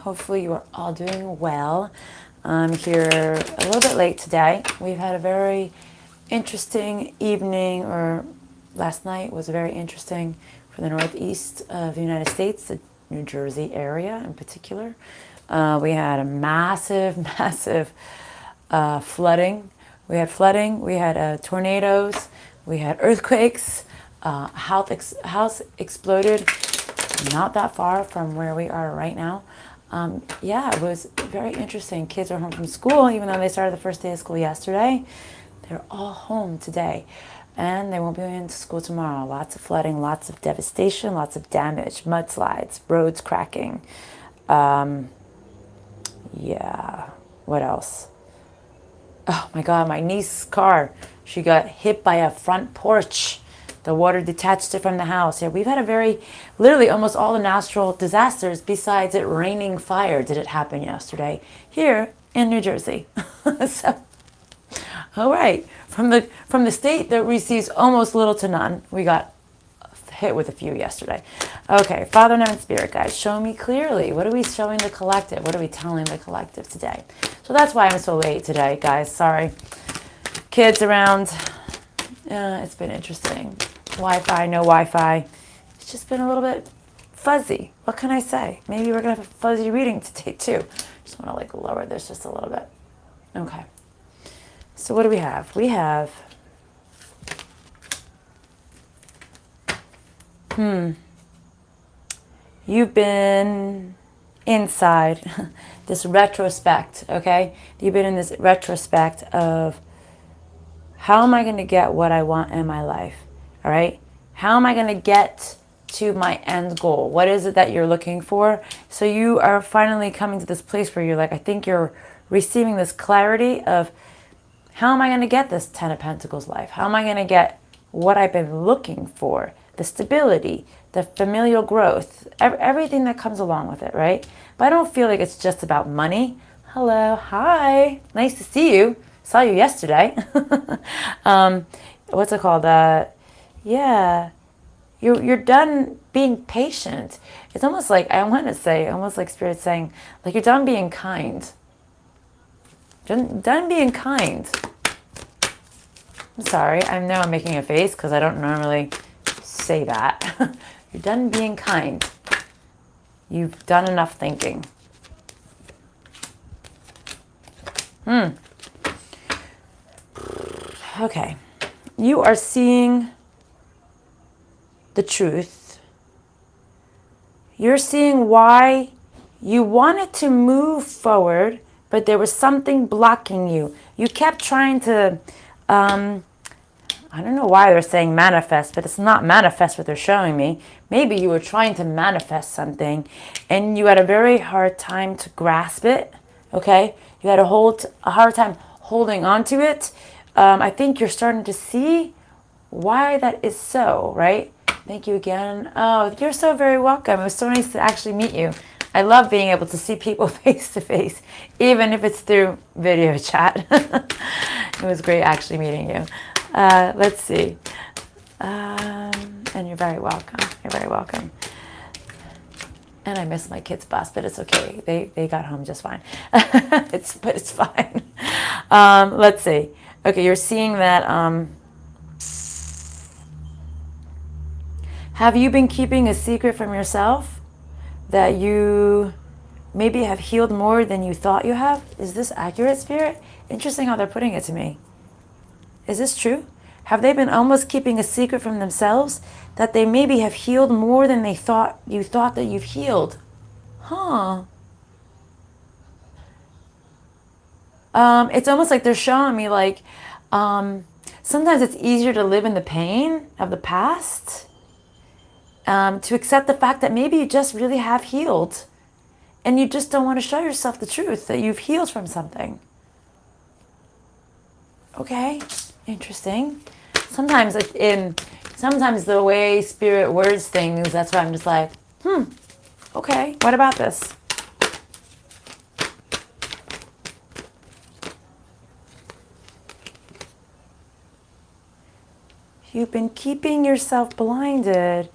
Hopefully you are all doing well. I'm here a little bit late today. We've had a very interesting evening, or last night was very interesting for the northeast of the United States, the New Jersey area in particular. We had a massive, massive flooding. We had tornadoes, we had earthquakes, house exploded not that far from where we are right now. Yeah, it was very interesting. Kids are home from school, even though they started the first day of school yesterday. They're all home today, and they won't be into school tomorrow. Lots of flooding, lots of devastation, lots of damage, mudslides, roads cracking. Yeah, what else? Oh my God, my niece's car, she got hit by a front porch. The water detached it from the house. Yeah, we've had literally almost all the natural disasters besides it raining fire did it happen yesterday here in New Jersey. So, all right, from the state that receives almost little to none, we got hit with a few yesterday. Okay, Father, Known Spirit Guide, show me clearly. What are we showing the collective? What are we telling the collective today? So that's why I'm so late today, guys. Sorry. Kids around. It's been interesting. Wi-Fi, no Wi-Fi. It's just been a little bit fuzzy. What can I say? Maybe we're going to have a fuzzy reading today, too. Just want to lower this just a little bit. Okay. So what do we have? We have... You've been inside this retrospect, okay? You've been in this retrospect of how am I going to get what I want in my life, all right? How am I going to get to my end goal? What is it that you're looking for? So you are finally coming to this place where you're like, I think you're receiving this clarity of how am I going to get this 10 of Pentacles life? How am I going to get what I've been looking for? The stability, the familial growth, everything that comes along with it, right? But I don't feel like it's just about money. Hello, hi, nice to see you. Saw you yesterday. What's it called? Yeah, you're done being patient. It's almost like, I want to say, almost like Spirit saying, like you're done being kind. Done being kind. I'm sorry, I know I'm making a face because I don't normally say that. You're done being kind. You've done enough thinking. Okay. You are seeing the truth. You're seeing why you wanted to move forward, but there was something blocking you. You kept trying to, I don't know why they're saying manifest, but it's not manifest what they're showing me. Maybe you were trying to manifest something and you had a very hard time to grasp it, okay? You had a hard time holding on to it. I think you're starting to see why that is so, right? Thank you again. Oh, you're so very welcome. It was so nice to actually meet you. I love being able to see people face to face, even if it's through video chat. It was great actually meeting you. Let's see. And you're very welcome. You're very welcome. And I missed my kid's bus, but it's okay. They got home just fine. But it's fine. Let's see. Okay, you're seeing that. Have you been keeping a secret from yourself that you maybe have healed more than you thought you have? Is this accurate, Spirit? Interesting how they're putting it to me. Is this true? Have they been almost keeping a secret from themselves that they maybe have healed more than you thought that you've healed? Huh. It's almost like they're showing me like sometimes it's easier to live in the pain of the past, to accept the fact that maybe you just really have healed and you just don't want to show yourself the truth that you've healed from something. Okay. Interesting. Sometimes the way Spirit words things, that's why I'm just like, okay, what about this? You've been keeping yourself blinded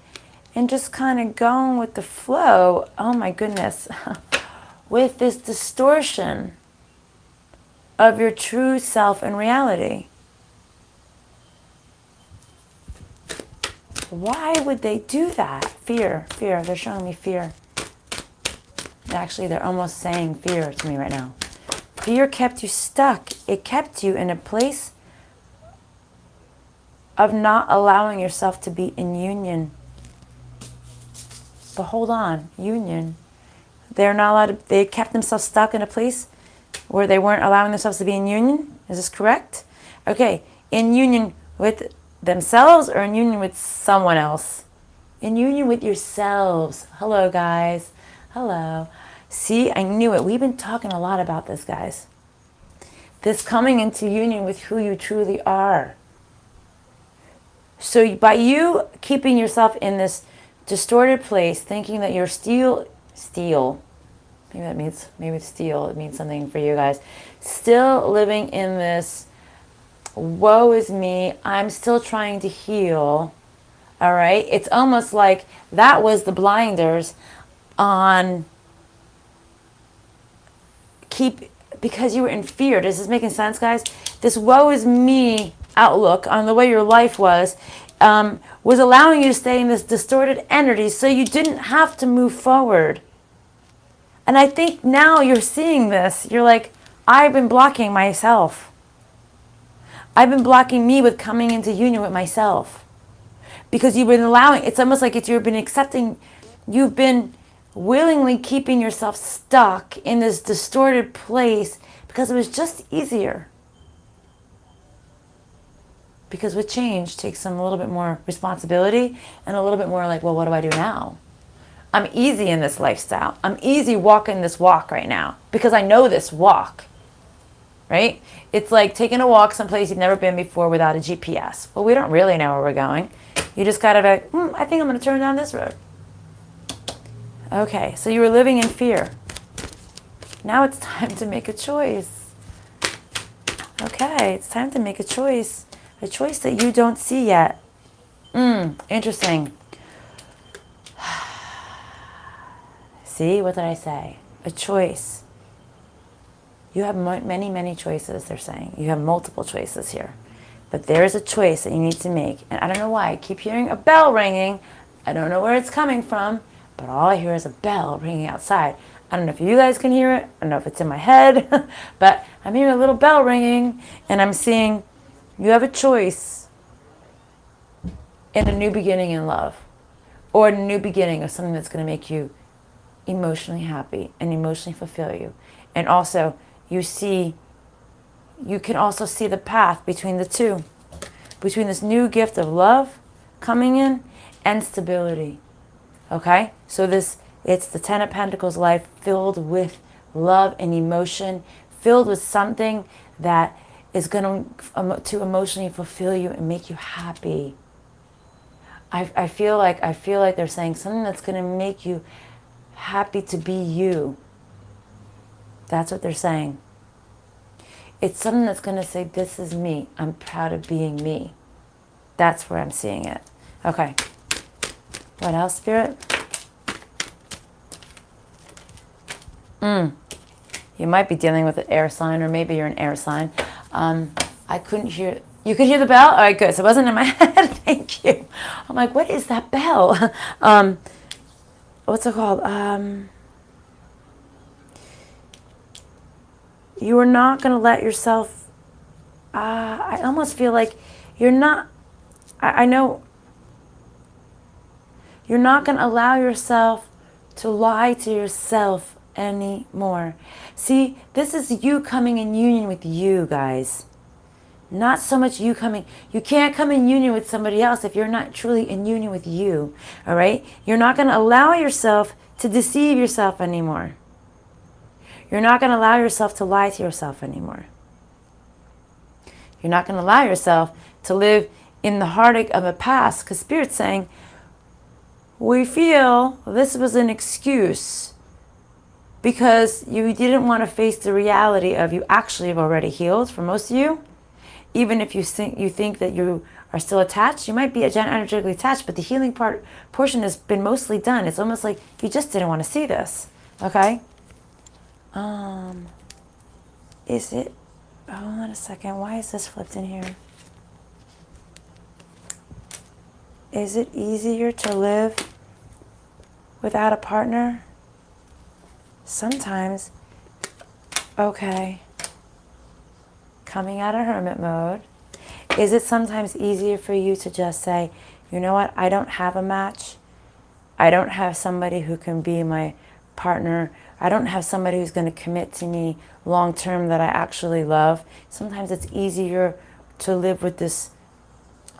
and just kind of going with the flow. Oh my goodness. with this distortion of your true self and reality. Why would they do that? Fear. They're showing me fear. Actually, they're almost saying fear to me right now. Fear kept you stuck. It kept you in a place of not allowing yourself to be in union. But hold on, union. They're not allowed to, they kept themselves stuck in a place where they weren't allowing themselves to be in union. Is this correct? Okay, in union with themselves or in union with someone else? In union with yourselves. Hello, guys. Hello. See, I knew it. We've been talking a lot about this, guys. This coming into union with who you truly are. So by you keeping yourself in this distorted place, thinking that you're steel, maybe that means, maybe steel, it means something for you guys, still living in this, woe is me, I'm still trying to heal, all right? It's almost like that was the blinders on because you were in fear. Does this making sense, guys? This woe is me outlook on the way your life was allowing you to stay in this distorted energy so you didn't have to move forward. And I think now you're seeing this. You're like, I've been blocking myself. I've been blocking me with coming into union with myself. Because you've been allowing, it's almost like you've been accepting, you've been willingly keeping yourself stuck in this distorted place because it was just easier. Because with change takes some a little bit more responsibility and a little bit more like, well, what do I do now? I'm easy in this lifestyle. I'm easy walking this walk right now because I know this walk, right? It's like taking a walk someplace you've never been before without a GPS. Well, we don't really know where we're going. You just gotta be like, I think I'm gonna turn down this road. Okay, so you were living in fear. Now it's time to make a choice. Okay, it's time to make a choice. A choice that you don't see yet. Interesting. See, what did I say? A choice. You have many, many choices, they're saying. You have multiple choices here. But there is a choice that you need to make. And I don't know why. I keep hearing a bell ringing. I don't know where it's coming from. But all I hear is a bell ringing outside. I don't know if you guys can hear it. I don't know if it's in my head. But I'm hearing a little bell ringing. And I'm seeing you have a choice in a new beginning in love. Or a new beginning of something that's going to make you emotionally happy and emotionally fulfill you. And also, you can also see the path between the two. Between this new gift of love coming in and stability. Okay? So it's the Ten of Pentacles life filled with love and emotion, filled with something that is going to emotionally fulfill you and make you happy. I feel like they're saying something that's going to make you happy to be you. That's what they're saying. It's something that's going to say, this is me. I'm proud of being me. That's where I'm seeing it. Okay. What else, Spirit? You might be dealing with an air sign, or maybe you're an air sign. I couldn't hear. You could hear the bell? All right, good. So it wasn't in my head. Thank you. I'm like, what is that bell? What's it called? You are not going to let yourself, I almost feel like you're not, I know, you're not going to allow yourself to lie to yourself anymore. See, this is you coming in union with you, guys. Not so much you coming, you can't come in union with somebody else if you're not truly in union with you, all right? You're not going to allow yourself to deceive yourself anymore. You're not going to allow yourself to lie to yourself anymore. You're not going to allow yourself to live in the heartache of a past, because Spirit's saying, we feel this was an excuse because you didn't want to face the reality of you actually have already healed. For most of you, even if you think that you are still attached, you might be energetically attached, but the healing portion has been mostly done. It's almost like you just didn't want to see this, okay? Is it, hold on a second, why is this flipped in here? Is it easier to live without a partner? Sometimes. Okay. Coming out of hermit mode. Is it sometimes easier for you to just say, you know what, I don't have a match. I don't have somebody who can be my partner. I don't have somebody who's going to commit to me long term that I actually love. Sometimes it's easier to live with this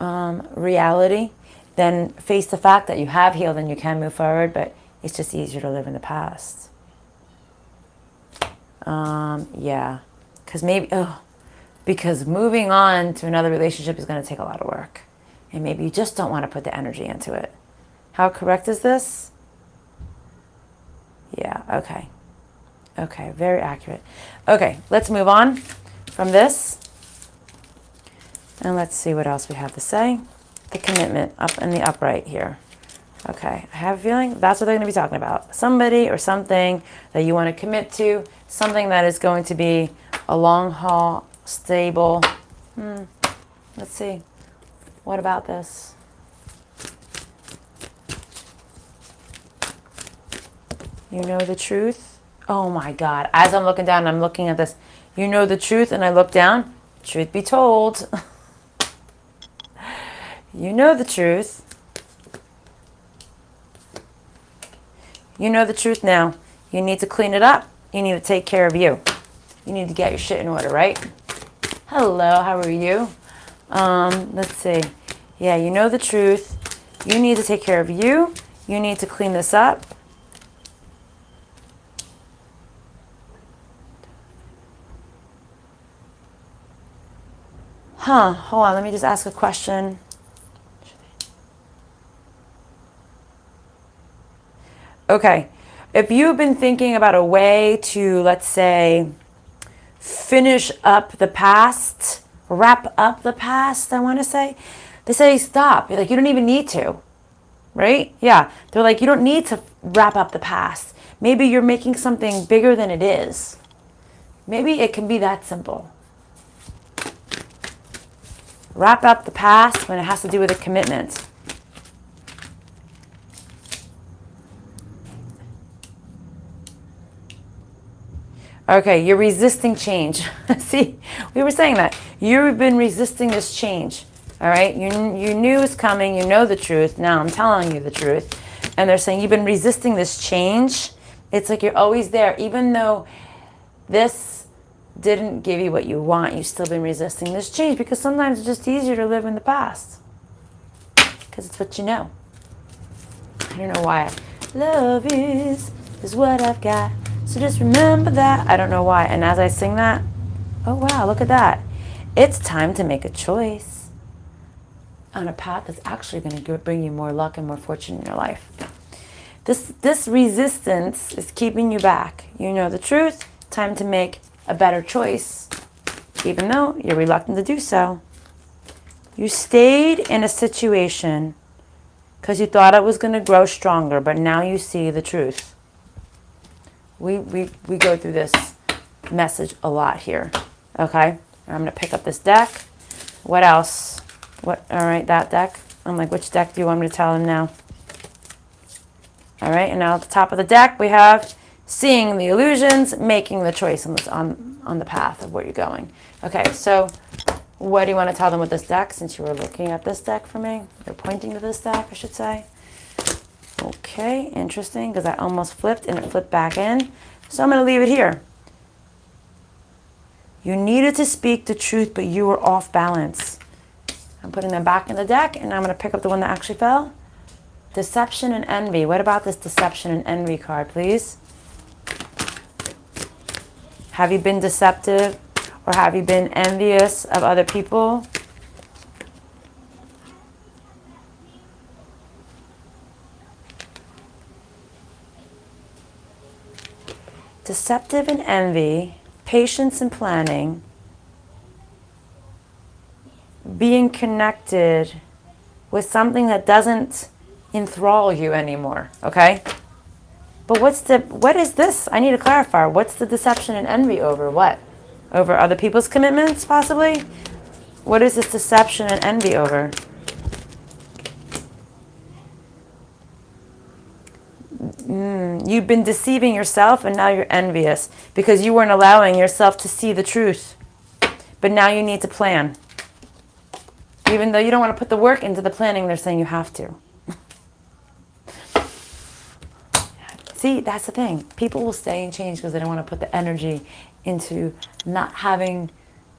reality than face the fact that you have healed and you can move forward, but it's just easier to live in the past. Yeah, because moving on to another relationship is going to take a lot of work, and maybe you just don't want to put the energy into it. How correct is this? Yeah, okay. Okay, very accurate. Okay, let's move on from this. And let's see what else we have to say. The commitment up in the upright here. Okay, I have a feeling that's what they're going to be talking about. Somebody or something that you want to commit to, something that is going to be a long haul, stable. Let's see. What about this? You know the truth? Oh my God. As I'm looking down, I'm looking at this. You know the truth, and I look down. Truth be told. You know the truth. You know the truth now. You need to clean it up. You need to take care of you. You need to get your shit in order, right? Hello, how are you? Let's see. Yeah, you know the truth. You need to take care of you. You need to clean this up. Hold on, let me just ask a question. Okay, if you've been thinking about a way to, let's say, finish up the past, wrap up the past, I want to say, they say stop. You're like, you don't even need to, right? Yeah, they're like, you don't need to wrap up the past. Maybe you're making something bigger than it is. Maybe it can be that simple. Wrap up the past when it has to do with a commitment. Okay, you're resisting change. See, we were saying that. You've been resisting this change, all right? You knew it's coming. You know the truth. Now I'm telling you the truth. And they're saying you've been resisting this change. It's like you're always there. Even though this didn't give you what you want, you've still been resisting this change because sometimes it's just easier to live in the past because it's what you know. I don't know why. Love is what I've got. So just remember that. I don't know why. And as I sing that, oh wow, look at that. It's time to make a choice on a path that's actually going to bring you more luck and more fortune in your life. This resistance is keeping you back. You know the truth. Time to make a better choice, even though you're reluctant to do so. You stayed in a situation because you thought it was going to grow stronger, but now you see the truth. We go through this message a lot here, okay? I'm going to pick up this deck. What else? All right, that deck. I'm like, which deck do you want me to tell him now? All right, and now at the top of the deck, we have seeing the illusions, making the choice on the path of where you're going. Okay, so what do you want to tell them with this deck, since you were looking at this deck for me? You're pointing to this deck, I should say. Okay, interesting, because I almost flipped and it flipped back in. So I'm going to leave it here. You needed to speak the truth, but you were off balance. I'm putting them back in the deck, and I'm going to pick up the one that actually fell. Deception and envy. What about this deception and envy card, please? Have you been deceptive, or have you been envious of other people? Deceptive and envy, patience and planning, being connected with something that doesn't enthrall you anymore, okay? But what is this? I need to clarify. What's the deception and envy over? What? Over other people's commitments, possibly? What is this deception and envy over? You've been deceiving yourself and now you're envious because you weren't allowing yourself to see the truth. But now you need to plan. Even though you don't want to put the work into the planning, they're saying you have to. See, that's the thing. People will stay and change because they don't want to put the energy into not having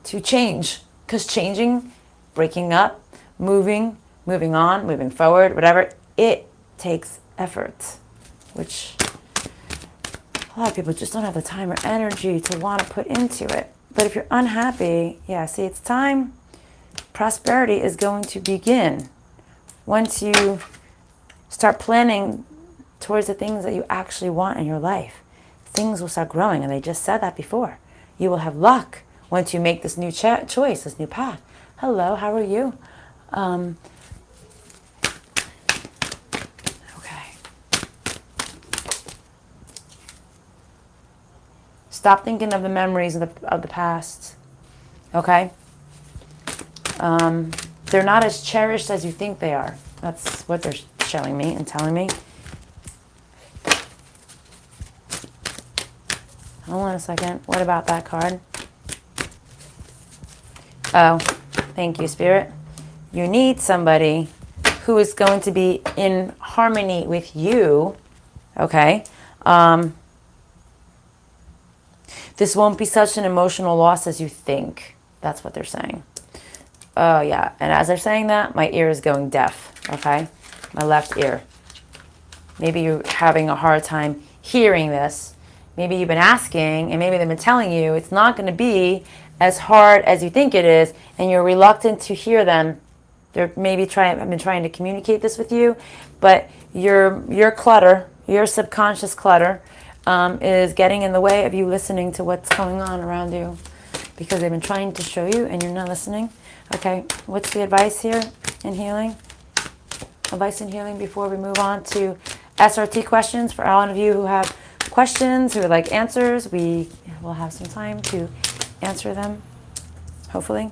to change. Because changing, breaking up, moving on, moving forward, whatever, it takes effort. Which a lot of people just don't have the time or energy to want to put into it. But if you're unhappy, yeah, see, it's time. Prosperity is going to begin once you start planning towards the things that you actually want in your life. Things will start growing, and they just said that before. You will have luck once you make this new choice, this new path. Hello, how are you? Okay. Stop thinking of the memories of the past. Okay? They're not as cherished as you think they are. That's what they're showing me and telling me. Hold on a second. What about that card? Oh, thank you, Spirit. You need somebody who is going to be in harmony with you. Okay? This won't be such an emotional loss as you think. That's what they're saying. Oh, yeah. And as they're saying that, my ear is going deaf. Okay? My left ear. Maybe you're having a hard time hearing this. Maybe you've been asking, and maybe they've been telling you it's not going to be as hard as you think it is, and you're reluctant to hear them. They're maybe have been trying to communicate this with you, but your clutter, your subconscious clutter, is getting in the way of you listening to what's going on around you, because they've been trying to show you, and you're not listening. Okay, what's the advice here in healing? Advice in healing before we move on to SRT questions for all of you who have questions, who would like answers. We will have some time to answer them, hopefully.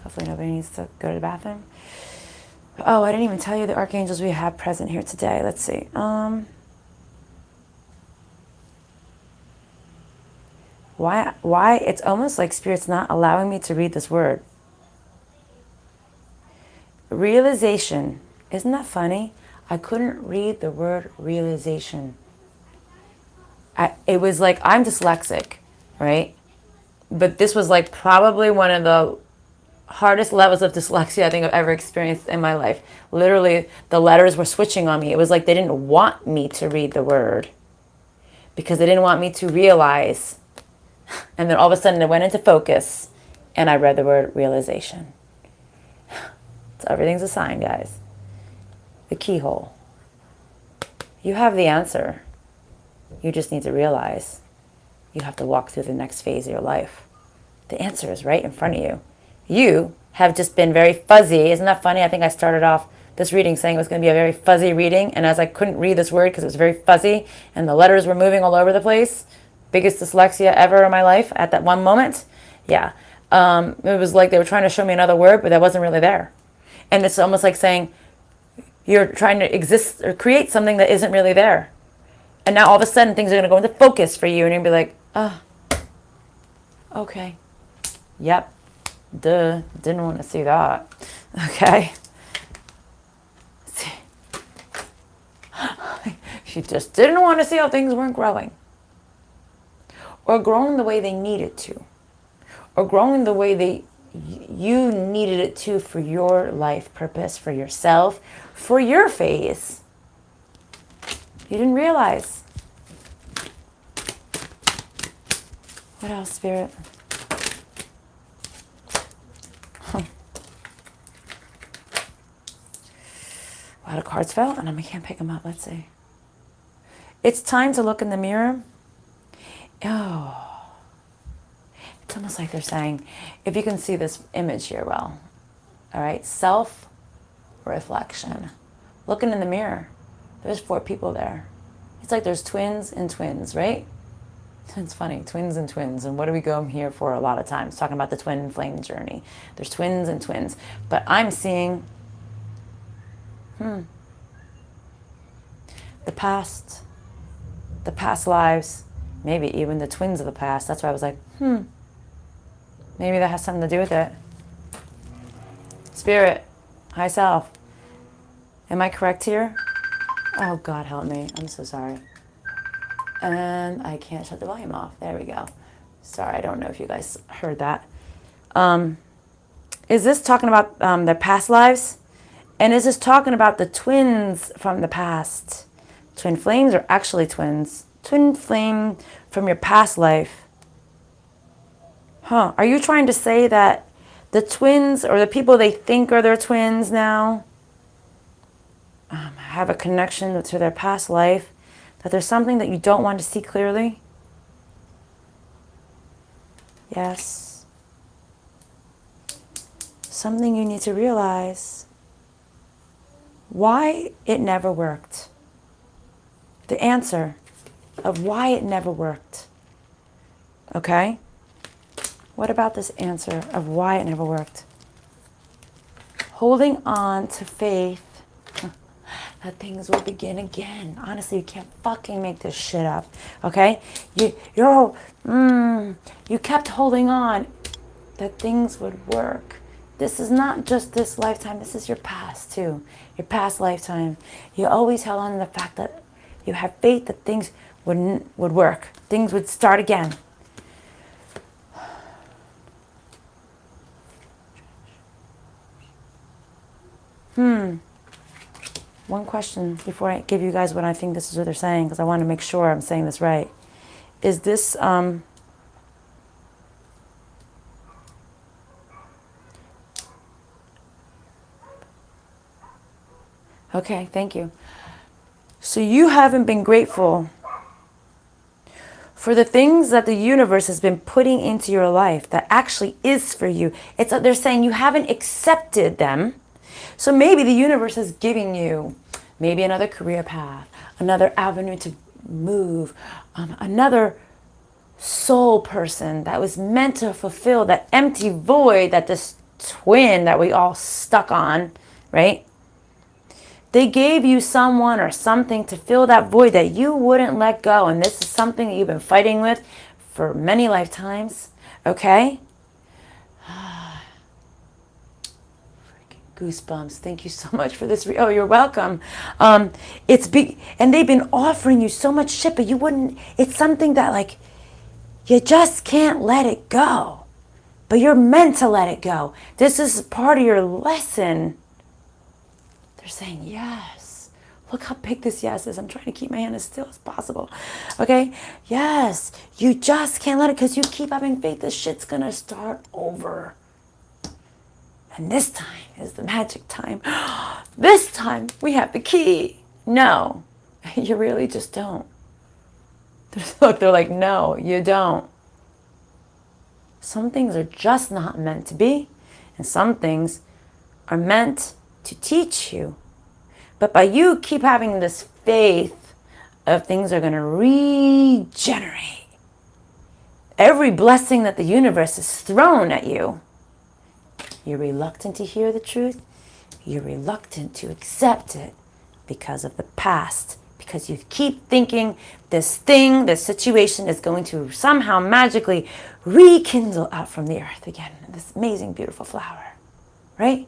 Hopefully nobody needs to go to the bathroom. Oh, I didn't even tell you the archangels we have present here today. Let's see. Why it's almost like Spirit's not allowing me to read this word. Realization. Isn't that funny? I couldn't read the word realization. It was like, I'm dyslexic, right? But this was like probably one of the hardest levels of dyslexia I think I've ever experienced in my life. Literally, the letters were switching on me. It was like they didn't want me to read the word because they didn't want me to realize. And then all of a sudden it went into focus and I read the word realization. So everything's a sign, guys. The keyhole. You have the answer. You just need to realize you have to walk through the next phase of your life. The answer is right in front of you. You have just been very fuzzy. Isn't that funny? I think I started off this reading saying it was going to be a very fuzzy reading. And as I couldn't read this word because it was very fuzzy and the letters were moving all over the place, biggest dyslexia ever in my life at that one moment. Yeah. It was like they were trying to show me another word, but that wasn't really there. And it's almost like saying you're trying to exist or create something that isn't really there. And now all of a sudden things are going to go into focus for you and you're going to be like, oh, okay. Yep. Duh. Didn't want to see that. Okay. She just didn't want to see how things weren't growing. Or growing the way they needed to. Or growing the way you needed it to for your life purpose, for yourself, for your phase. You didn't realize. What else, Spirit? A lot of cards fell and I can't pick them up. Let's see. It's time to look in the mirror. Oh. It's almost like they're saying, if you can see this image here well, all right, self-reflection. Looking in the mirror. There's 4 people there. It's like there's twins and twins, right? It's funny, twins and twins. And what do we go here for a lot of times? Talking about the twin flame journey. There's twins and twins. But I'm seeing, the past lives, maybe even the twins of the past. That's why I was like, maybe that has something to do with it. Spirit, high self. Am I correct here? Oh, God help me. I'm so sorry. And I can't shut the volume off. There we go. Sorry, I don't know if you guys heard that. Is this talking about their past lives? And is this talking about the twins from the past? Twin flames are actually twins. Twin flame from your past life. Huh. Are you trying to say that the twins or the people they think are their twins now have a connection to their past life? That there's something that you don't want to see clearly? Yes. Something you need to realize. Why it never worked. The answer of why it never worked. Okay? What about this answer of why it never worked? Holding on to faith that things will begin again. Honestly, you can't fucking make this shit up. Okay? You kept holding on that things would work. This is not just this lifetime. This is your past too. Your past lifetime. You always held on to the fact that you have faith that things would work. Things would start again. One question before I give you guys what I think this is what they're saying, because I want to make sure I'm saying this right. Is this okay, thank you. So you haven't been grateful for the things that the universe has been putting into your life that actually is for you. They're saying you haven't accepted them. So maybe the universe is giving you maybe another career path, another avenue to move, another soul person that was meant to fulfill that empty void that this twin that we all stuck on, right? They gave you someone or something to fill that void that you wouldn't let go. And this is something that you've been fighting with for many lifetimes, okay? Goosebumps. Thank you so much for this. Oh, you're welcome. It's big, and they've been offering you so much shit, but you wouldn't. It's something that like you just can't let it go, but you're meant to let it go. This is part of your lesson. They're saying yes. Look how big this yes is. I'm trying to keep my hand as still as possible. Okay? Yes. You just can't let it because you keep having faith this shit's gonna start over. And this time is the magic time. This time we have the key. No, you really just don't. Look, they're like, no, you don't. Some things are just not meant to be, and some things are meant to teach you. But by you keep having this faith of things are going to regenerate, every blessing that the universe has thrown at you, you're reluctant to hear the truth. You're reluctant to accept it because of the past. Because you keep thinking this thing, this situation is going to somehow magically rekindle out from the earth again. This amazing, beautiful flower. Right?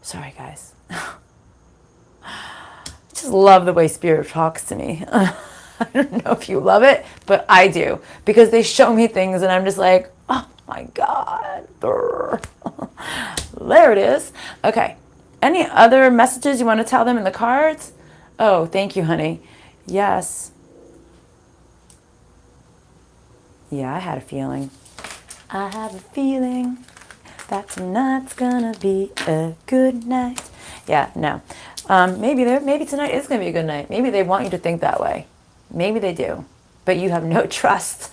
Sorry, guys. I just love the way Spirit talks to me. I don't know if you love it, but I do. Because they show me things and I'm just like, oh my God. There it is. Okay. Any other messages you want to tell them in the cards? Oh, thank you, honey. Yes. Yeah, I had a feeling. I have a feeling that tonight's gonna be a good night. Yeah, no. Maybe tonight is gonna be a good night. Maybe they want you to think that way. Maybe they do, but you have no trust.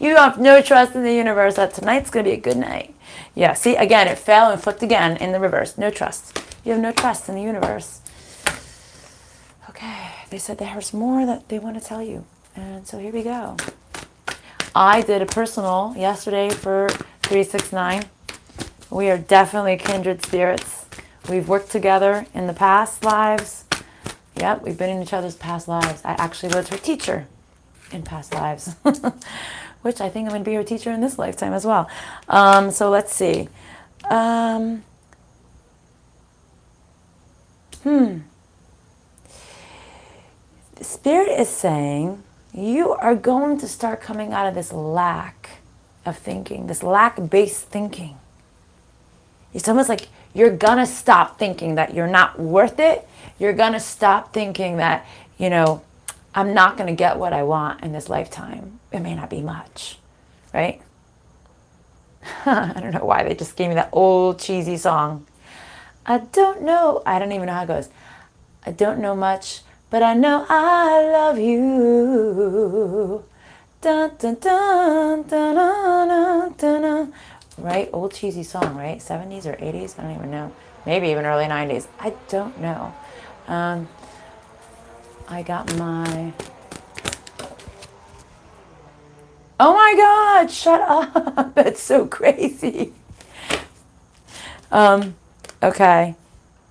You have no trust in the universe that tonight's going to be a good night. Yeah, see, again, it fell and flipped again in the reverse. No trust. You have no trust in the universe. Okay, they said there's more that they want to tell you. And so here we go. I did a personal yesterday for 369. We are definitely kindred spirits. We've worked together in the past lives. Yep, we've been in each other's past lives. I actually was her teacher in past lives, which I think I'm going to be her teacher in this lifetime as well. So let's see. Spirit is saying you are going to start coming out of this lack of thinking, this lack-based thinking. It's almost like you're going to stop thinking that you're not worth it. You're going to stop thinking that, you know, I'm not going to get what I want in this lifetime. It may not be much, right? I don't know why they just gave me that old cheesy song. I don't know. I don't even know how it goes. I don't know much, but I know I love you. Dun, dun, dun, dun, dun, dun, dun, dun. Right? Old cheesy song, right? 70s or 80s? I don't even know. Maybe even early 90s. I don't know. I got my... Oh my God, shut up. That's so crazy. Okay.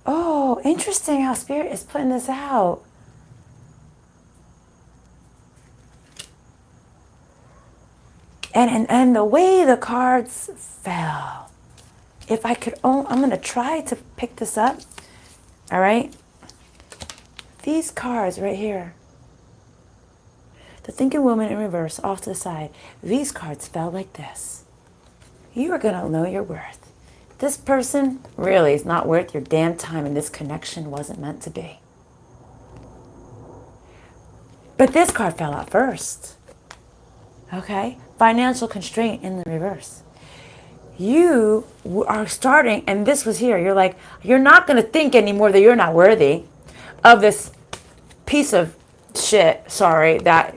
Oh, interesting how Spirit is putting this out. And the way the cards fell. If I could, I'm going to try to pick this up. All right. These cards right here. The Thinking Woman in reverse, off to the side. These cards fell like this. You are going to know your worth. This person really is not worth your damn time, and this connection wasn't meant to be. But this card fell out first. Okay? Financial constraint in the reverse. You are starting, and this was here. You're like, you're not going to think anymore that you're not worthy of this piece of shit. Sorry, that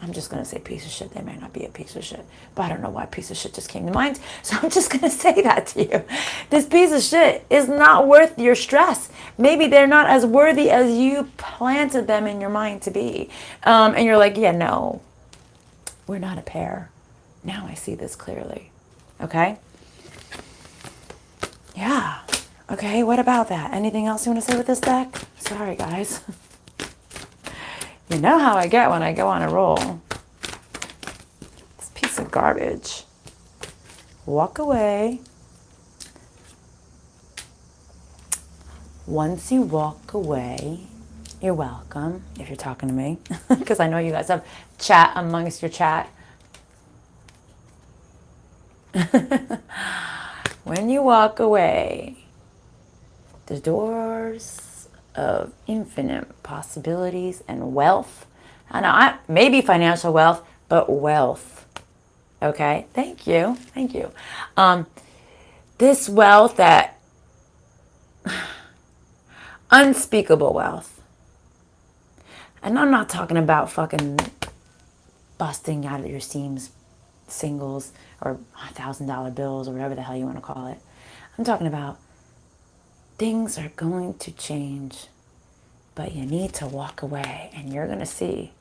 I'm just going to say piece of shit. They may not be a piece of shit, but I don't know why piece of shit just came to mind. So I'm just going to say that to you. This piece of shit is not worth your stress. Maybe they're not as worthy as you planted them in your mind to be. And you're like, yeah, no, we're not a pair. Now I see this clearly. Okay? Yeah. Okay, what about that? Anything else you want to say with this deck? Sorry, guys. You know how I get when I go on a roll. This piece of garbage. Walk away. Once you walk away, you're welcome if you're talking to me. Because I know you guys have chat amongst your chat. When you walk away, the doors of infinite possibilities and wealth. And maybe financial wealth, but wealth. Okay, thank you. Thank you. This wealth that, unspeakable wealth. And I'm not talking about fucking busting out of your seams singles or $1,000 bills or whatever the hell you want to call it. I'm talking about things are going to change, but you need to walk away and you're going to see,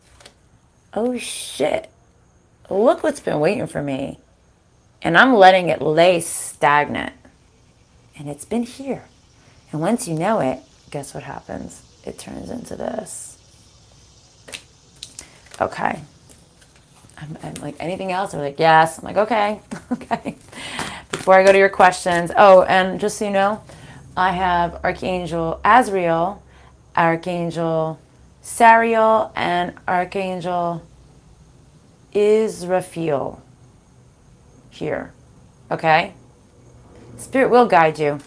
oh shit, look what's been waiting for me. And I'm letting it lay stagnant. And it's been here. And once you know it, guess what happens? It turns into this. Okay. I'm like, anything else? They're like, yes. I'm like, okay. Okay. Before I go to your questions. Oh, and just so you know, I have Archangel Azrael, Archangel Sariel, and Archangel Israfil here. Okay? Spirit will guide you,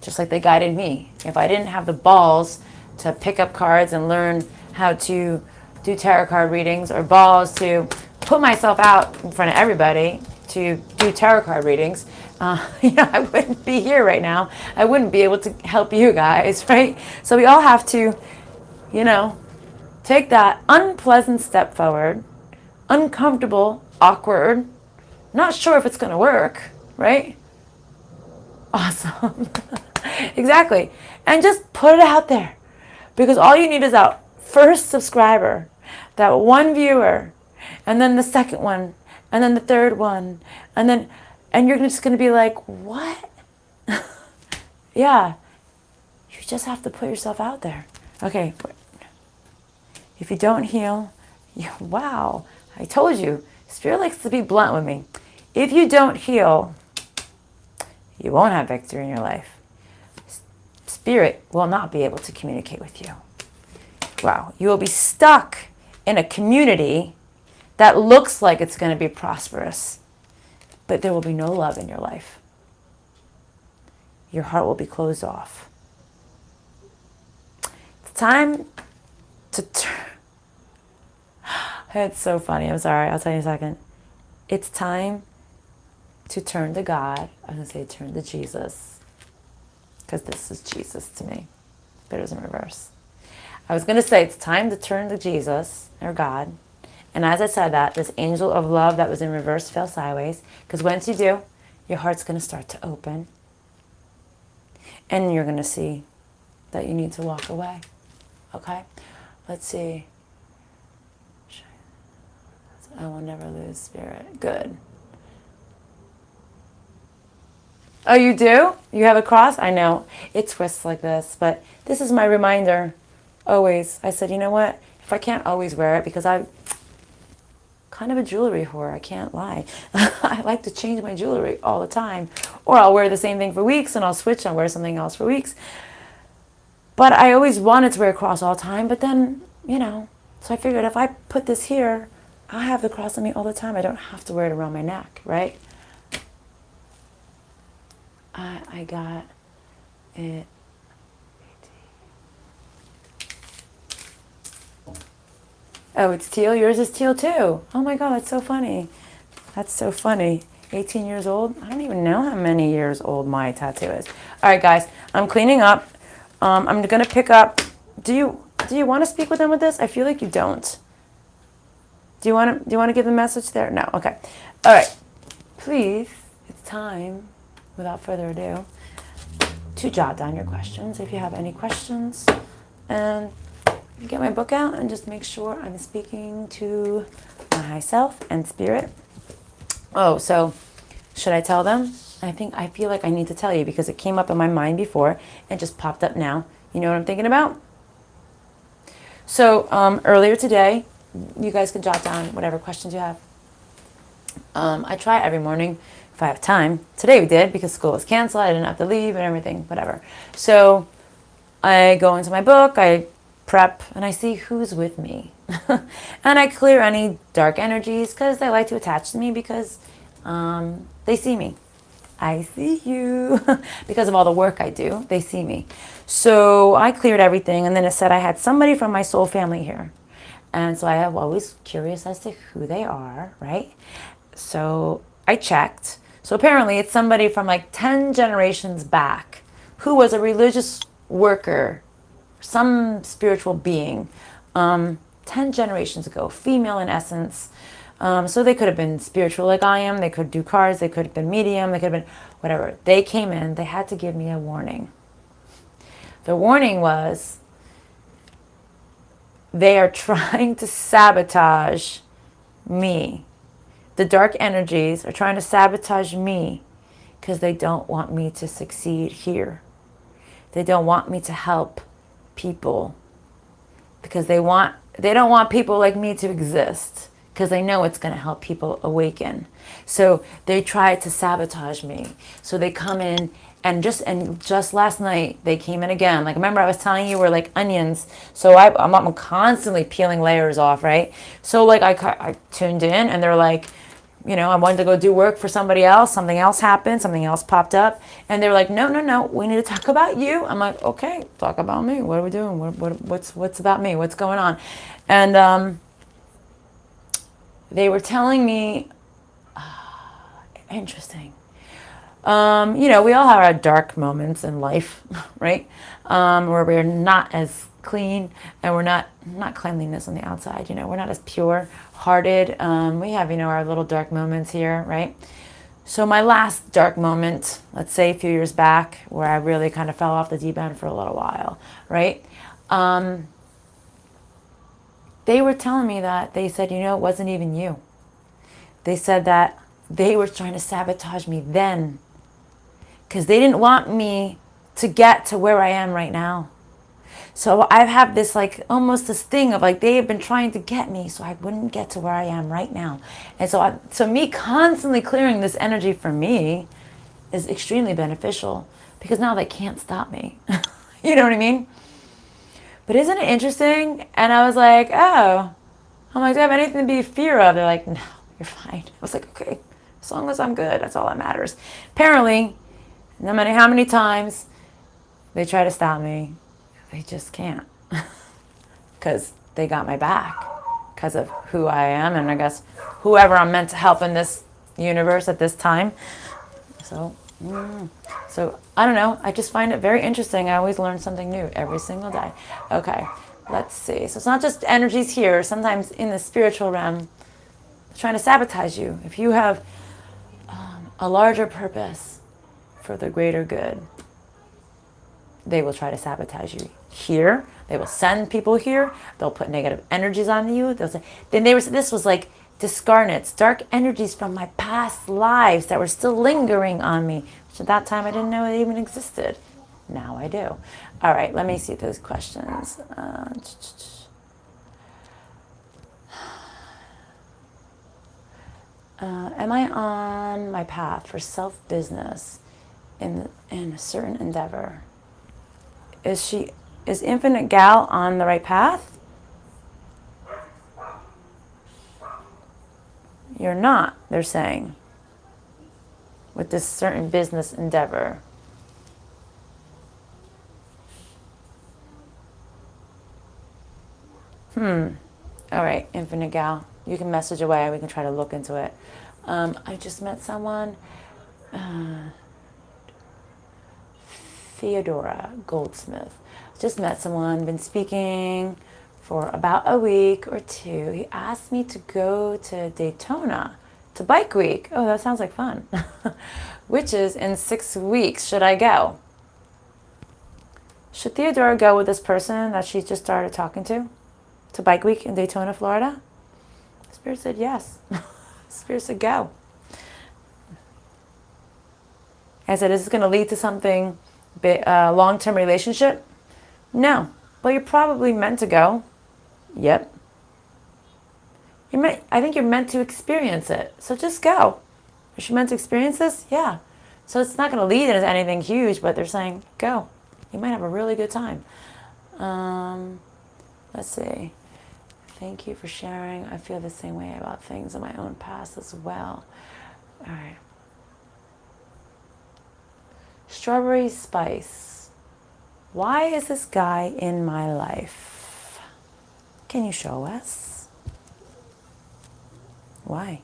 just like they guided me. If I didn't have the balls to pick up cards and learn how to do tarot card readings, or balls to put myself out in front of everybody to do tarot card readings, I wouldn't be here right now. I wouldn't be able to help you guys, right? So we all have to, take that unpleasant step forward, uncomfortable, awkward, not sure if it's going to work, right? Awesome. Exactly. And just put it out there. Because all you need is that first subscriber, that one viewer, and then the second one, and then the third one, and you're just going to be like, what? Yeah. You just have to put yourself out there. Okay. If you don't heal, wow. I told you. Spirit likes to be blunt with me. If you don't heal, you won't have victory in your life. Spirit will not be able to communicate with you. Wow. You will be stuck in a community that looks like it's going to be prosperous, but there will be no love in your life. Your heart will be closed off. It's time to turn. It's so funny. I'm sorry. I'll tell you in a second. It's time to turn to God. I was going to say turn to Jesus, because this is Jesus to me, but it was in reverse. I was going to say it's time to turn to Jesus or God. And as I said that, this angel of love that was in reverse fell sideways. Because once you do, your heart's going to start to open. And you're going to see that you need to walk away. Okay? Let's see. I will never lose spirit. Good. Oh, you do? You have a cross? I know. It twists like this. But this is my reminder. Always. I said, you know what? If I can't always wear it, because I'm kind of a jewelry whore, I can't lie. I like to change my jewelry all the time. Or I'll wear the same thing for weeks and I'll switch and wear something else for weeks. But I always wanted to wear a cross all the time. But then, so I figured if I put this here, I have the cross on me all the time. I don't have to wear it around my neck, right? I got it. Oh, it's teal? Yours is teal too. Oh my God, that's so funny. That's so funny. 18 years old? I don't even know how many years old my tattoo is. All right, guys, I'm cleaning up. I'm going to pick up. Do you want to speak with them with this? I feel like you don't. Do you want to give the message there? No. Okay. All right. Please, it's time, without further ado, to jot down your questions if you have any questions. And get my book out and just make sure I'm speaking to my high self and spirit. Oh, so should I tell them? I feel like I need to tell you because it came up in my mind before and just popped up now. You know what I'm thinking about? So earlier today, you guys can jot down whatever questions you have. I try every morning if I have time. Today we did because school was canceled. I didn't have to leave and everything, whatever. So I go into my book, I prep, and I see who's with me. And I clear any dark energies because they like to attach to me because they see me. I see you. Because of all the work I do, they see me. So I cleared everything, and then it said I had somebody from my soul family here. And so I am always curious as to who they are, right? So I checked. So apparently it's somebody from like 10 generations back who was a religious worker, some spiritual being, 10 generations ago, female in essence. So they could have been spiritual like I am. They could do cards. They could have been medium. They could have been whatever. They came in. They had to give me a warning. The warning was they are trying to sabotage me. The dark energies are trying to sabotage me because they don't want me to succeed here. They don't want me to help people because they don't want people like me to exist because they know it's going to help people awaken. So they try to sabotage me. So they come in and just last night they came in again. Like remember I was telling you we're like onions. So I'm constantly peeling layers off, right? So like I tuned in and they're like, I wanted to go do work for somebody else. Something else happened. Something else popped up. And they were like, no. We need to talk about you. I'm like, okay, talk about me. What are we doing? What's about me? What's going on? And they were telling me, interesting. We all have our dark moments in life, right? Where we're not as clean and we're not cleanliness on the outside. We're not as pure hearted. We have, our little dark moments here, right? So my last dark moment, let's say a few years back, where I really kind of fell off the deep end for a little while, right? They were telling me that, they said, you know, it wasn't even you. They said that they were trying to sabotage me then because they didn't want me to get to where I am right now. So I have this like almost this thing of like they have been trying to get me so I wouldn't get to where I am right now. And so me constantly clearing this energy for me is extremely beneficial because now they can't stop me. You know what I mean? But isn't it interesting? And I was like, oh, I'm like, do I have anything to be fear of? They're like, no, you're fine. I was like, okay, as long as I'm good, that's all that matters. Apparently, no matter how many times they try to stop me, they just can't because they got my back because of who I am and I guess whoever I'm meant to help in this universe at this time. So I don't know. I just find it very interesting. I always learn something new every single day. Okay, let's see. So it's not just energies here. Sometimes in the spiritual realm, they're trying to sabotage you. If you have a larger purpose for the greater good, they will try to sabotage you here. They will send people here. They'll put negative energies on you. They'll say, then they were, this was like discarnates, dark energies from my past lives that were still lingering on me, which at that time I didn't know it even existed. Now I do. All right, let me see those questions. Am I on my path for self-business in a certain endeavor? Is Infinite Gal on the right path? You're not, they're saying, with this certain business endeavor. All right, Infinite Gal, you can message away. We can try to look into it. I just met someone, Theodora Goldsmith. Just met someone, been speaking for about a week or two. He asked me to go to Daytona to Bike Week. Oh, that sounds like fun. Which is in 6 weeks. Should I go? Should Theodora go with this person that she just started talking to Bike Week in Daytona, Florida? Spirit said yes. Spirit said go. I said, is this going to lead to something, long-term relationship? No. Well, you're probably meant to go. Yep. I think you're meant to experience it. So just go. Is she meant to experience this? Yeah. So it's not going to lead into anything huge, but they're saying, go. You might have a really good time. Let's see. Thank you for sharing. I feel the same way about things in my own past as well. All right. Strawberry Spice. Why is this guy in my life? Can you show us? Why?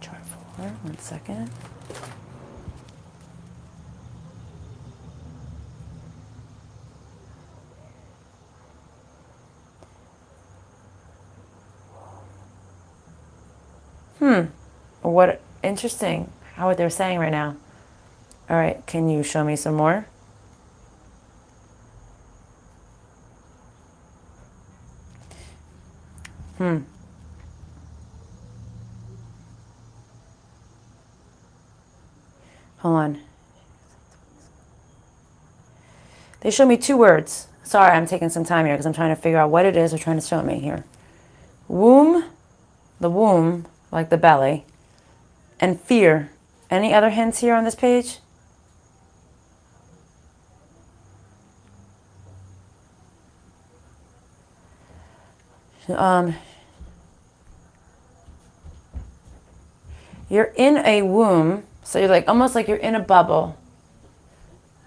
Chart 4, 1 second. What interesting how what they're saying right now. All right, can you show me some more? Hold on. They show me 2 words. Sorry, I'm taking some time here because I'm trying to figure out what it is they're trying to show me here. Womb, the womb, like the belly, and fear. Any other hints here on this page? You're in a womb, so you're like almost like you're in a bubble.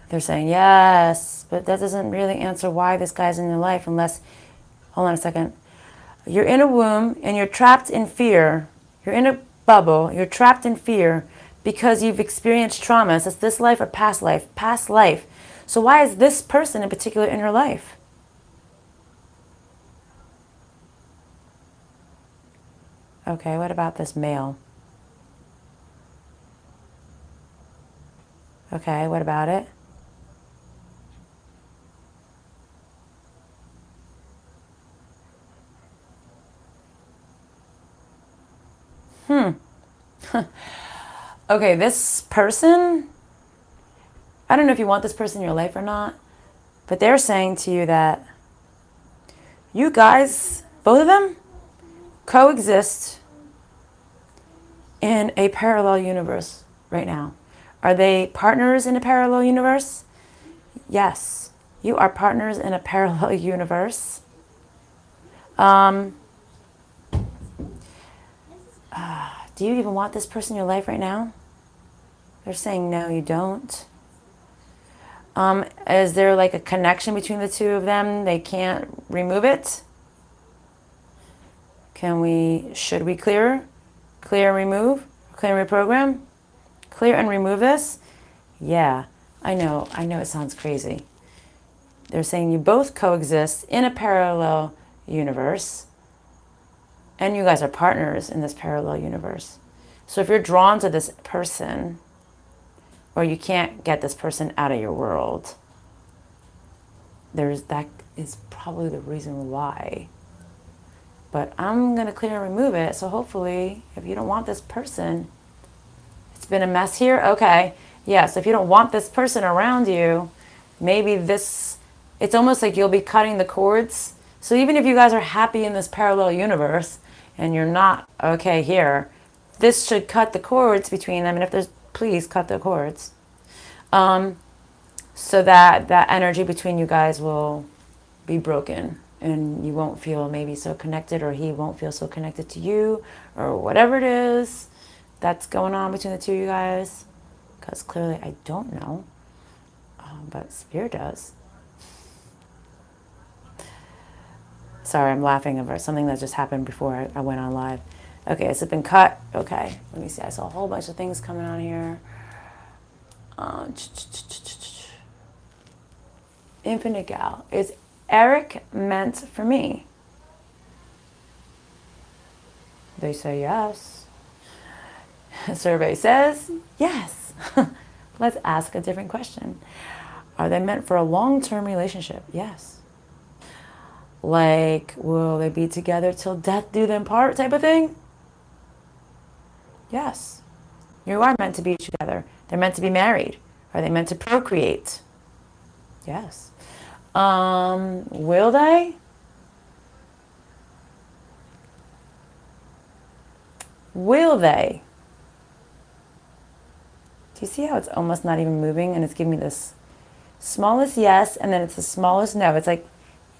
They're saying yes, but that doesn't really answer why this guy's in your life unless, hold on a second. You're in a womb and you're trapped in fear. You're in a bubble, you're trapped in fear because you've experienced traumas. It's this life or past life? Past life. So why is this person in particular in her life? Okay, what about this male? Okay, what about it? Okay, this person, I don't know if you want this person in your life or not, but they're saying to you that you guys, both of them, coexist in a parallel universe right now. Are they partners in a parallel universe? Yes, you are partners in a parallel universe. Do you even want this person in your life right now? They're saying no, you don't. Is there like a connection between the two of them? They can't remove it? Should we clear and remove, clear and reprogram? Clear and remove this? Yeah, I know it sounds crazy. They're saying you both coexist in a parallel universe, and you guys are partners in this parallel universe. So if you're drawn to this person, or you can't get this person out of your world, that is probably the reason why. But I'm going to clear and remove it, so hopefully, if you don't want this person, it's been a mess here? Okay. Yeah, so if you don't want this person around you, maybe it's almost like you'll be cutting the cords. So even if you guys are happy in this parallel universe, and you're not okay here, this should cut the cords between them, and if there's, please cut the cords. So that energy between you guys will be broken, and you won't feel maybe so connected, or he won't feel so connected to you, or whatever it is that's going on between the two of you guys. Because clearly I don't know, but Spirit does. Sorry, I'm laughing over something that just happened before I went on live. Okay, has it been cut? Okay, let me see. I saw a whole bunch of things coming on here. Infinite Gal. Is Eric meant for me? They say yes. Survey says yes. Let's ask a different question. Are they meant for a long-term relationship? Yes. Like, will they be together till death do them part type of thing? Yes. You are meant to be together. They're meant to be married. Are they meant to procreate? Yes. Will they? Will they? Do you see how it's almost not even moving, and it's giving me this smallest yes, and then it's the smallest no. It's like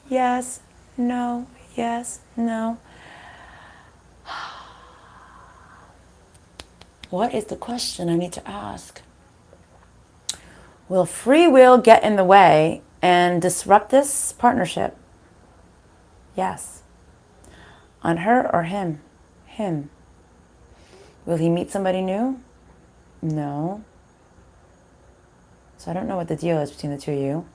yes, no, yes, no. What is the question I need to ask? Will free will get in the way and disrupt this partnership? Yes. On her or him? Him. Will he meet somebody new? No. So I don't know what the deal is between the two of you.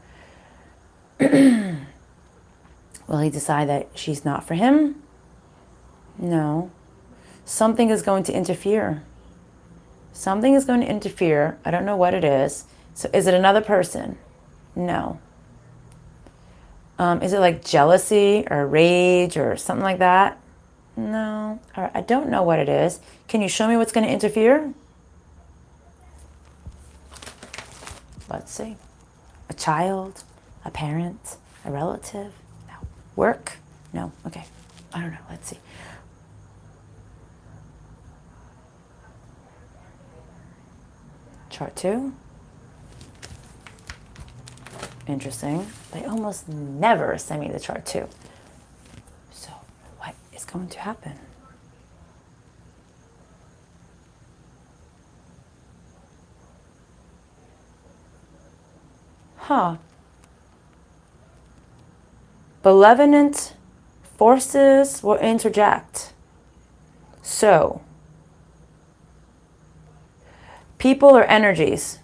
Will he decide that she's not for him? No. Something is going to interfere. Something is going to interfere. I don't know what it is. So is it another person? No. Is it like jealousy or rage or something like that? No. All right, I don't know what it is. Can you show me what's going to interfere? Let's see. A child, a parent, a relative? No. Work? No. Okay. I don't know. Let's see. Chart 2. Interesting. They almost never send me the chart 2. So what is going to happen? Benevolent forces will interject. So, people or energies.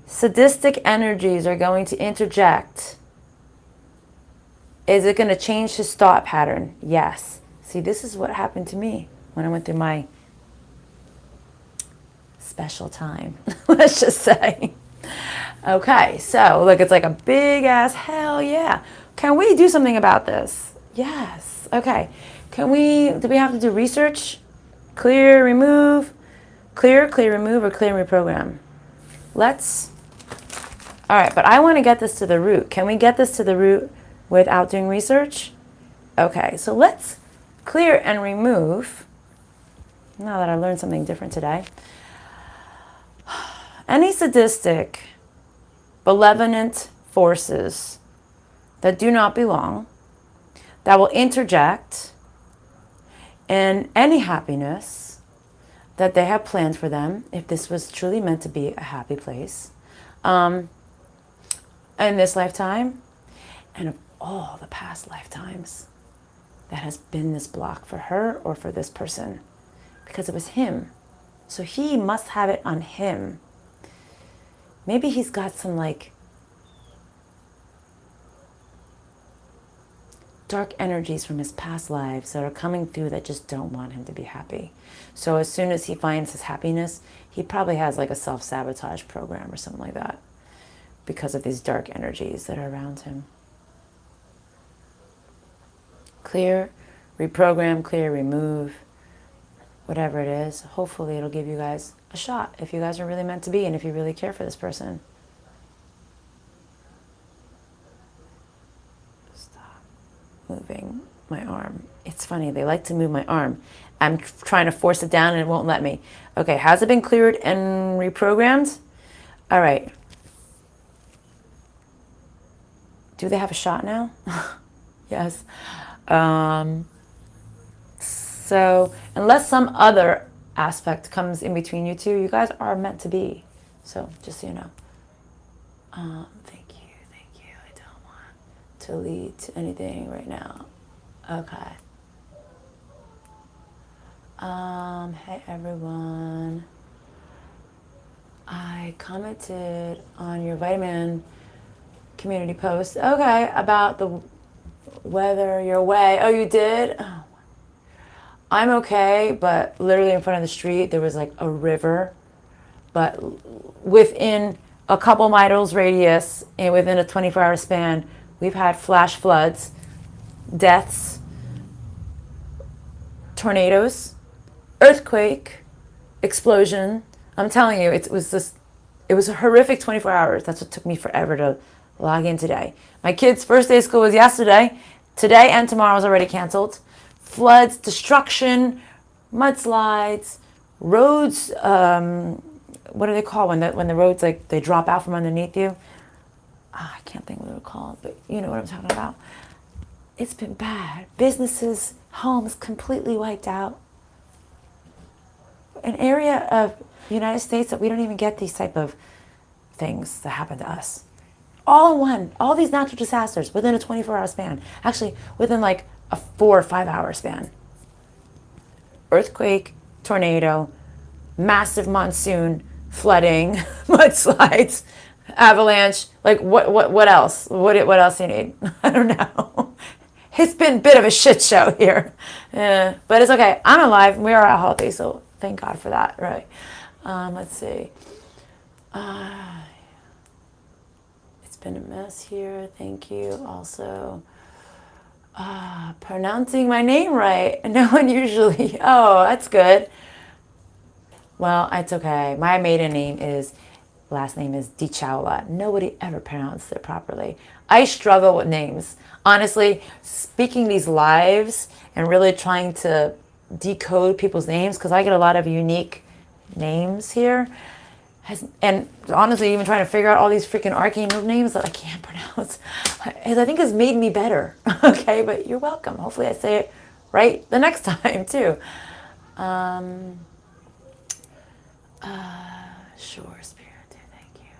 Sadistic energies are going to interject Is it going to change his thought pattern? Yes. See, this is what happened to me when I went through my special time, let's just say. Okay, so look, it's like a big ass hell yeah. Can we do something about this? Yes. Okay. Do we have to do research? Clear, remove, clear, remove, or clear, reprogram? All right, but I want to get this to the root. Can we get this to the root without doing research? Okay, so let's clear and remove. Now that I learned something different today. Any sadistic, malevolent forces that do not belong, that will interject in any happiness that they have planned for them, if this was truly meant to be a happy place, in this lifetime, and of all the past lifetimes, that has been this block for her or for this person, because it was him. So he must have it on him. Maybe he's got some like dark energies from his past lives that are coming through that just don't want him to be happy. So as soon as he finds his happiness, he probably has like a self-sabotage program or something like that because of these dark energies that are around him. Clear, reprogram, clear, remove, whatever it is. Hopefully it'll give you guys a shot if you guys are really meant to be and if you really care for this person. Stop moving my arm. It's funny, they like to move my arm. I'm trying to force it down and it won't let me. Okay, has it been cleared and reprogrammed? All right. Do they have a shot now? Yes. So unless some other aspect comes in between you two, you guys are meant to be. So just so you know. Thank you. I don't want to lead to anything right now. Okay. Hey everyone. I commented on your vitamin community post. Okay, about the weather your way. Oh, you did? Oh. I'm okay, but literally in front of the street, there was like a river. But within a couple miles radius and within a 24-hour span, we've had flash floods, deaths, tornadoes, earthquake, explosion. I'm telling you, it was a horrific 24 hours. That's what took me forever to log in today. My kid's first day of school was yesterday. Today and tomorrow is already canceled. Floods, destruction, mudslides, roads, what do they call when the roads like they drop out from underneath you? I can't think what they're called, but you know what I'm talking about. It's been bad. Businesses, homes completely wiped out. An area of the United States that we don't even get these type of things that happen to us. All in one, all these natural disasters within a 24-hour span. Actually, within like a 4 or 5 hour span. Earthquake, tornado, massive monsoon, flooding, mudslides, avalanche. Like what else? What else do you need? I don't know. It's been a bit of a shit show here. But it's okay. I'm alive. We are all healthy, so thank God for that, right? Let's see. It's been a mess here. Thank you. Also, pronouncing my name right. No one usually. Oh, that's good. Well, it's okay. My last name is DiChaula. Nobody ever pronounced it properly. I struggle with names. Honestly, speaking these lives and really trying to decode people's names, because I get a lot of unique names here. And honestly, even trying to figure out all these freaking arcane names that I can't pronounce, I think has made me better. Okay, but you're welcome. Hopefully I say it right the next time too. Sure, Spirit, thank you.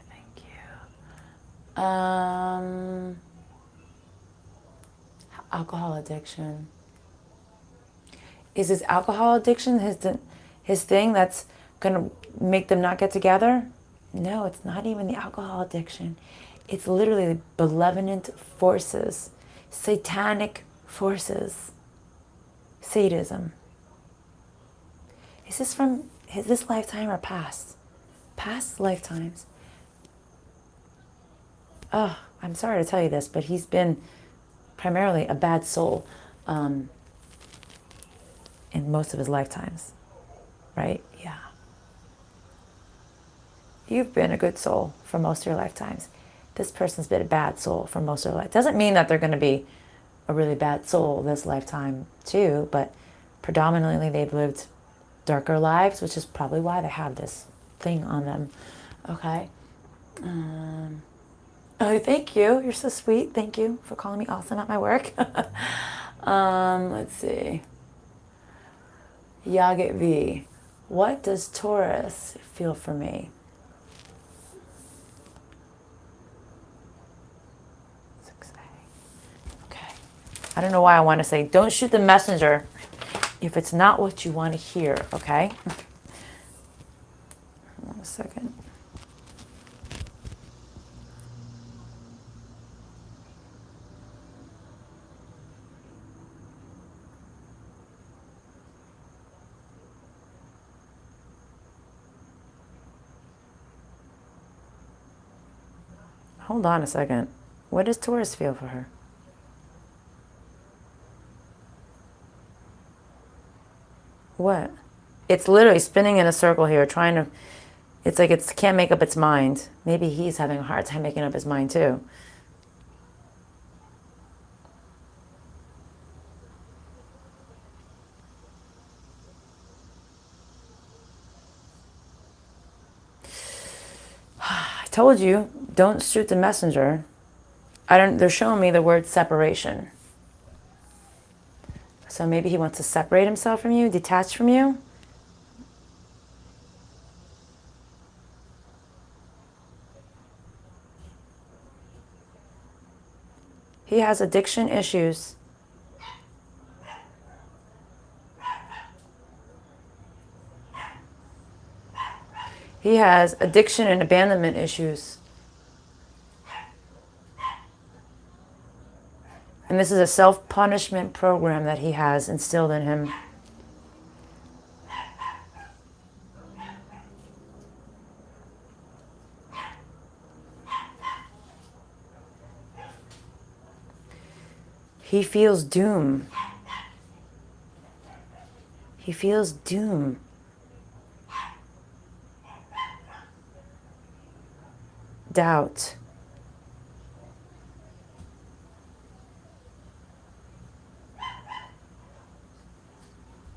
Alcohol addiction. Is his alcohol addiction his thing that's gonna make them not get together? No, it's not even the alcohol addiction. It's literally the malevolent forces. satanic forces, sadism. Is this from this lifetime or past? Past lifetimes. Oh, I'm sorry to tell you this, but he's been primarily a bad soul in most of his lifetimes, right? Yeah. You've been a good soul for most of your lifetimes. This person's been a bad soul for most of their life. Doesn't mean that they're going to be a really bad soul this lifetime too, but predominantly they've lived darker lives, which is probably why they have this thing on them. Okay. Oh, thank you. You're so sweet. Thank you for calling me awesome at my work. Let's see. Yagit V. What does Taurus feel for me? Okay. I don't know why I want to say, don't shoot the messenger if it's not what you want to hear, okay? 1 second. Hold on a second. What does Taurus feel for her? What? It's literally spinning in a circle here, trying to, it's like it can't make up its mind. Maybe he's having a hard time making up his mind too. I told you, don't shoot the messenger. They're showing me the word separation. So maybe he wants to separate himself from you, detach from you. He has addiction issues. He has addiction and abandonment issues. And this is a self-punishment program that he has instilled in him. He feels doom. He feels doom. Doubt.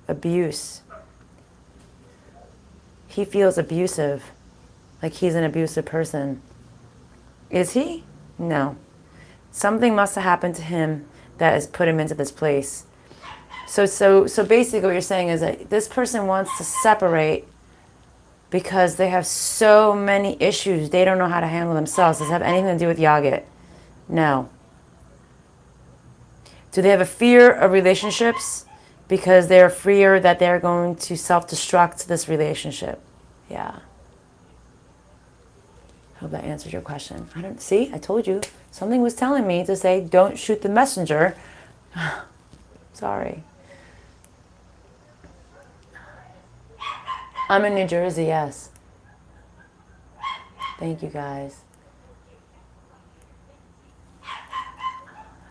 Abuse. He feels abusive, like he's an abusive person. Is he? No. Something must have happened to him that has put him into this place. So basically what you're saying is that this person wants to separate because they have so many issues. They don't know how to handle themselves. Does it have anything to do with Yagit? No. Do they have a fear of relationships? Because they're fear that they're going to self-destruct this relationship. Yeah. Hope that answered your question. I told you. Something was telling me to say, don't shoot the messenger. Sorry. I'm in New Jersey, yes. Thank you, guys.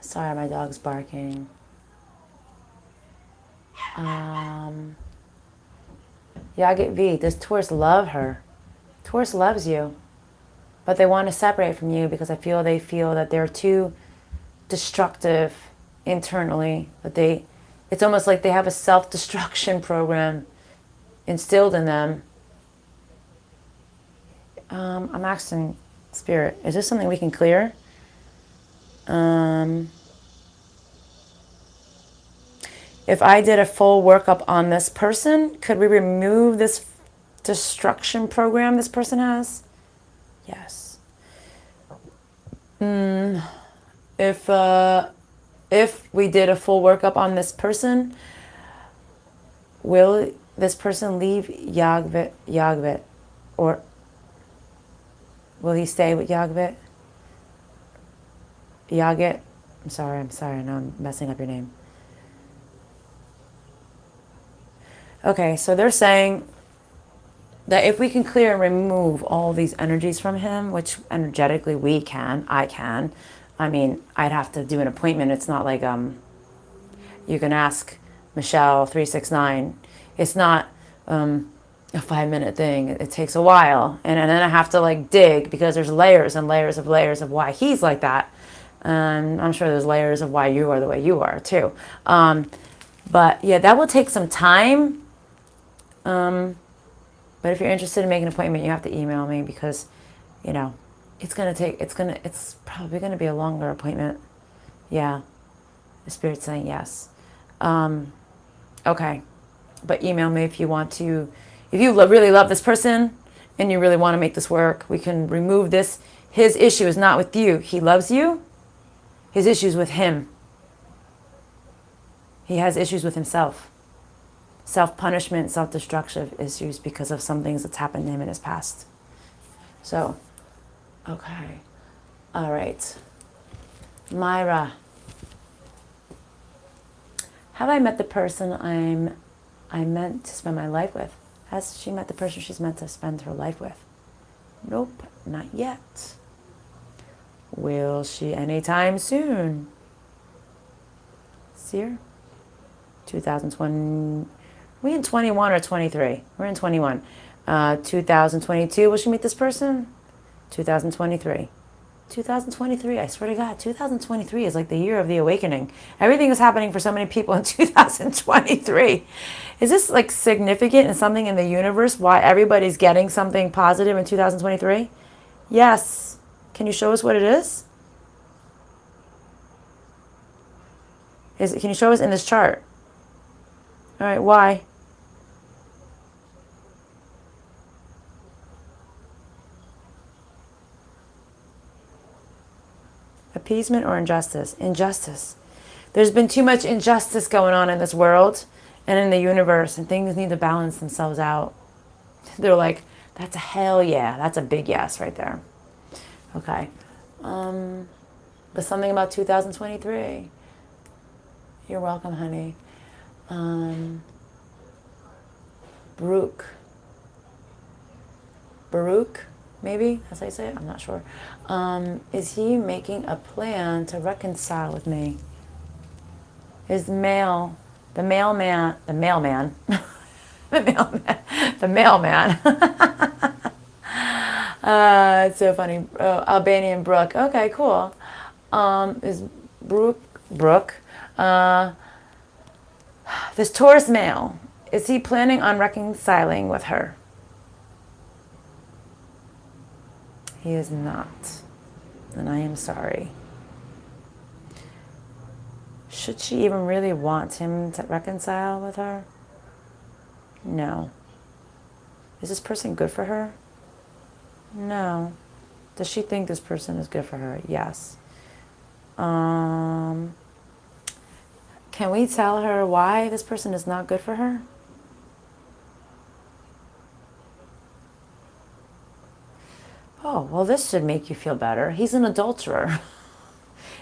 Sorry, my dog's barking. Yagit V, does Taurus love her? Taurus loves you, but they want to separate from you because they feel that they're too destructive internally. That it's almost like they have a self-destruction program instilled in them. I'm asking Spirit, is this something we can clear? If I did a full workup on this person, could we remove this destruction program this person has? Yes. If we did a full workup on this person, will this person leave Yagvit? Or will he stay with Yagvit? Yagit? I'm sorry. I know I'm messing up your name. Okay, so they're saying that if we can clear and remove all these energies from him, which energetically I can. I mean, I'd have to do an appointment. It's not like you can ask Michelle 369. It's not a 5-minute thing. It takes a while, and then I have to like dig because there's layers and layers of why he's like that. I'm sure there's layers of why you are the way you are too. But yeah, that will take some time. But if you're interested in making an appointment, you have to email me because, you know, it's probably gonna be a longer appointment. Yeah, the spirit's saying yes. Okay, but email me if you want to. If you really love this person and you really want to make this work, we can remove this. His issue is not with you. He loves you. His issue is with him. He has issues with himself. Self-punishment, self-destructive issues because of some things that's happened to him in his past. So, okay. All right. Myra. Have I met the person I meant to spend my life with? Has she met the person she's meant to spend her life with? Nope, not yet. Will she anytime soon? Seer? 2020. We in 21 or 23? We're in 21. 2022, will she meet this person? 2023. 2023, I swear to God, 2023 is like the year of the awakening. Everything is happening for so many people in 2023. Is this like significant and something in the universe why everybody's getting something positive in 2023? Yes. Can you show us what it is? Can you show us in this chart? All right, why? Appeasement or injustice? Injustice. There's been too much injustice going on in this world and in the universe, and things need to balance themselves out. They're like, that's a hell yeah. That's a big yes right there. Okay. But something about 2023. You're welcome, honey. Baruch, maybe that's how you say it. I'm not sure. Is he making a plan to reconcile with me? Is the mailman, the mailman, it's so funny. Albanian Brooke. Okay, cool. Is Brooke, this Taurus male, is he planning on reconciling with her? He is not. And I am sorry. Should she even really want him to reconcile with her? No. Is this person good for her? No. Does she think this person is good for her? Yes. Can we tell her why this person is not good for her? Oh, well, this should make you feel better. He's an adulterer.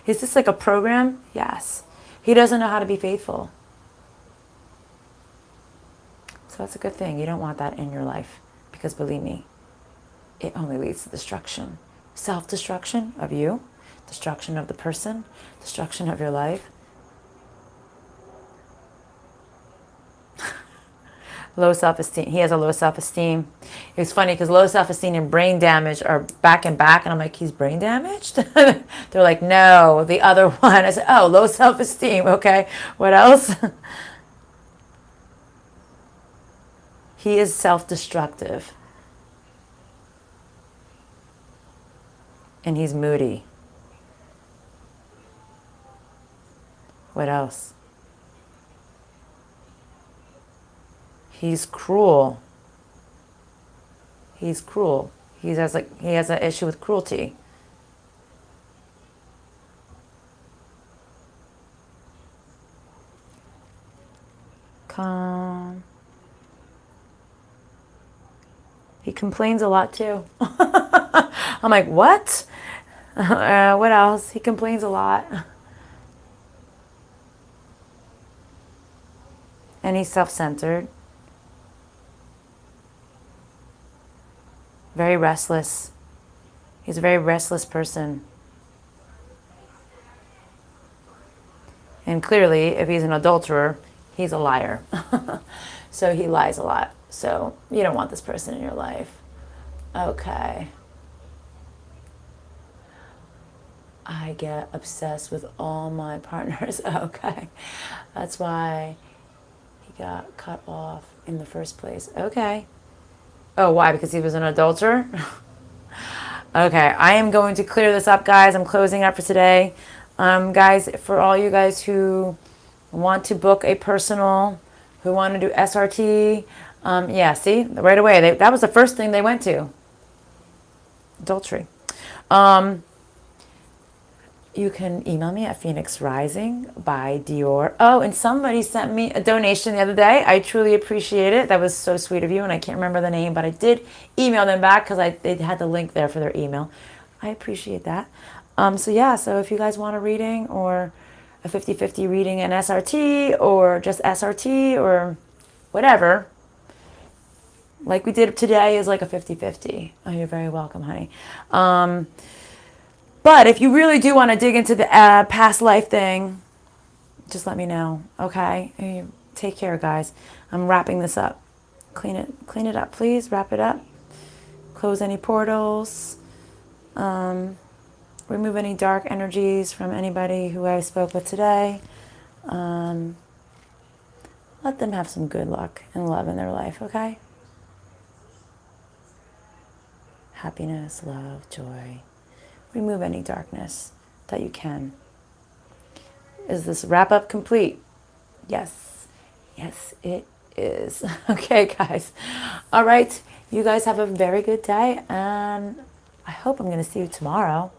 Is this like a program? Yes. He doesn't know how to be faithful. So that's a good thing. You don't want that in your life because believe me, it only leads to destruction. Self-destruction of you, destruction of the person, destruction of your life. Low self-esteem. He has a low self-esteem. It's funny because low self-esteem and brain damage are back and back. And I'm like, he's brain damaged? They're like, no, the other one. I said, oh, low self-esteem. Okay. What else? He is self-destructive. And he's moody. What else? He's cruel. He's cruel. He has an issue with cruelty. Calm. He complains a lot too. I'm like, what? What else? He complains a lot. And he's self-centered. Very restless. He's a very restless person. And clearly, if he's an adulterer, he's a liar. So he lies a lot. So you don't want this person in your life. Okay. I get obsessed with all my partners. Okay. That's why he got cut off in the first place. Okay. Oh, why? Because he was an adulterer? Okay, I am going to clear this up, guys. I'm closing up for today. Guys, for all you guys who want to book a personal, who want to do SRT, yeah, see, right away, that was the first thing they went to. Adultery. You can email me at phoenixrisingbydior. Oh, and somebody sent me a donation the other day. I truly appreciate it. That was so sweet of you, and I can't remember the name, but I did email them back because they had the link there for their email. I appreciate that. So yeah, so if you guys want a reading or a 50-50 reading in SRT or just SRT or whatever, like we did today is like a 50-50. Oh, you're very welcome, honey. But if you really do want to dig into the past life thing, just let me know, okay? Take care, guys. I'm wrapping this up. Clean it up, please. Wrap it up. Close any portals. Remove any dark energies from anybody who I spoke with today. Let them have some good luck and love in their life, okay? Happiness, love, joy. Remove any darkness that you can. Is this wrap up complete? Yes. Yes, it is. Okay, guys. All right. You guys have a very good day, and I hope I'm going to see you tomorrow.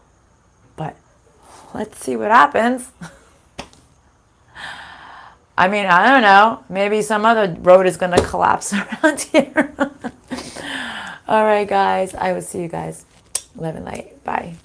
But let's see what happens. I mean, I don't know. Maybe some other road is going to collapse around here. All right, guys. I will see you guys. Love and light. Bye.